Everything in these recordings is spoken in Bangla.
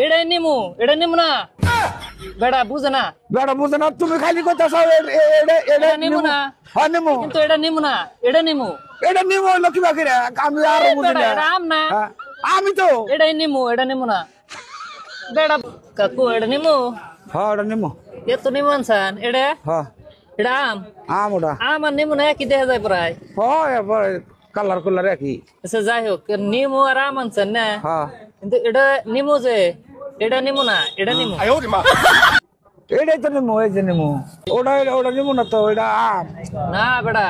এটাই নিমু না বেড়া বুঝে না তুমি খালি কথা এটা নিমু না হ্যাঁ নিমু কিন্তু এটা নিমু না এটা নিমু হলো কি বাকি আমি আর বুঝি বেড়া না এটা আম না আমি তো এটাই নিমু না বেড়া কাকু এটা নিমু হ্যাঁ ওটা নিমু এত নিমু আনসান এটা হ্যাঁ এটা আম ওটা আম আর নিমু না একই দেখা যায় প্রায় হয় কালার একই আচ্ছা যাই হোক নিমু আর আম আনসান না হ্যাঁ কিন্তু এটা নিমু যে এটা নিমু না এটা নিমু এটাই তো নিমু এই যে নিমু ওটা নিমু না তো এটা আম না বেড়া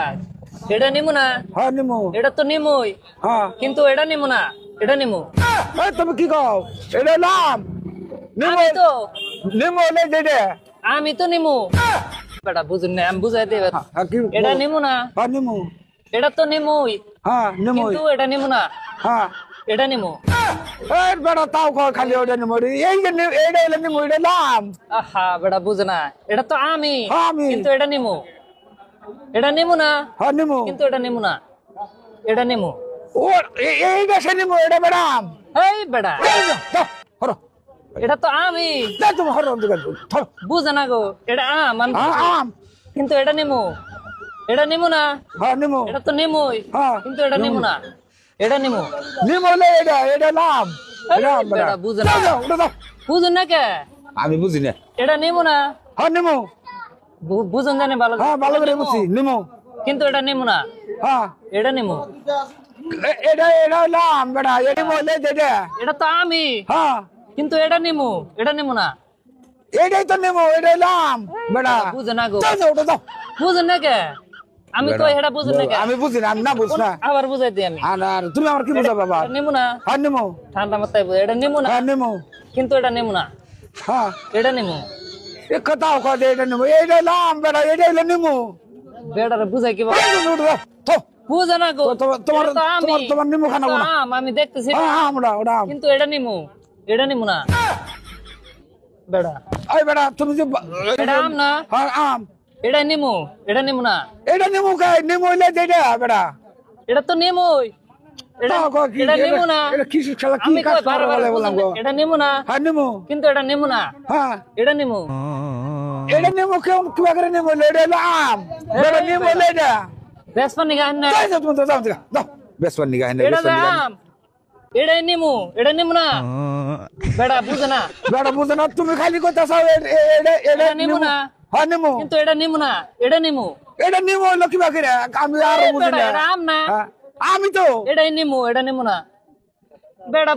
এটা নিমু না হ্যাঁ নিমু এটা তো নিমুই হ্যাঁ কিন্তু এটা নিমু না এটা নিমু তুমি কি কও এটা নাম নিমু আমি তো নিমু হলে যেটা আমি তো নিমু বেটা বুঝুন না আমি বুঝাই দেব এটা নিমু না হ্যাঁ নিমু এটা তো নিমুই হ্যাঁ নিমু কিন্তু এটা নিমু না হ্যাঁ এটা নিমু এই বেটা তাও কও খালি ওটা নিমু এই যে এইটা হলো নিমু এটা নাম আহা বেটা বুঝে না এটা তো আমি আমি কিন্তু এটা নিমু না হ্যাঁ নিমু কিন্তু এটা নিমু না এটা নিমু ও এই দেশে নিমু এটা বেড়াম এই বেটা হরো এটা তো আমি তুমি হরো বুঝে না গো এটা আম কিন্তু এটা নিমু না হ্যাঁ নিমু এটা তো নিমুই হ্যাঁ কিন্তু এটা নিমু না এটা নিমু নিমু হলে এটা নাম বেটা বুঝে না বুঝুন না কে আমি বুঝি না এটা নিমু না হ্যাঁ নিমু বুঝুন জানে ভালো হ্যাঁ ভালো করে বুঝছি নিমু কিন্তু এটা নিমু না হ্যাঁ এটা নিমু এটা নাম বেটা এটা বলে যেটা এটা তো আমি হ্যাঁ কিন্তু এটা নিমু না এটাই তো নিমু এটা নাম বেটা বুঝে না গো ওটা দাও বুঝুন না কে আমি তো এটা বুঝুন না কে আমি বুঝি না আমি না বুঝ না আবার বুঝাই দিই আমি আর তুমি আমার কি বুঝা বাবা নিমু না হ্যাঁ নিমু ঠান্ডা মাথায় বুঝে এটা নিমু না হ্যাঁ নিমু কিন্তু এটা নিমু না হ্যাঁ এটা নিমু এক কথাও কথা এটা নিমু এটা নাম বেটা এটা হলো নিমু বেটারে বুঝাই কি তো বুঝে না গো তোমার নিমু খানা না আমি দেখতেছি হ্যাঁ ওটা কিন্তু এটা নিমু না বেটা এই বেটা তুমি যে এটা আম না হ্যাঁ আম এটা নিমু না এটা নিমু কে নিমু হইলে যেটা বেটা এটা তো নিমুই এটা নিমু না এটা কি খেলা কি আমি কাজ কই বারবার বললাম গো এটা নিমু না হ্যাঁ নিমু কিন্তু এটা নিমু না হ্যাঁ এটা নিমু এটা নিমু কেউ কি করে নিমু এটা হলো আম বেটা নিমু হইলে এটা বেসপন নিগাহ না যাই তুমি তো যাও দাও বেসপন নিগাহ না এটা আম এটাই নিমু না বেটা বুঝে না তুমি খালি কথা এটা নিমু না হ্যাঁ নিমু কিন্তু এটা নিমু না এটা নিমু হলো কি বাকি আমি আর বুঝি না এটা আম না আমি তো এটাই নিমু না বেটা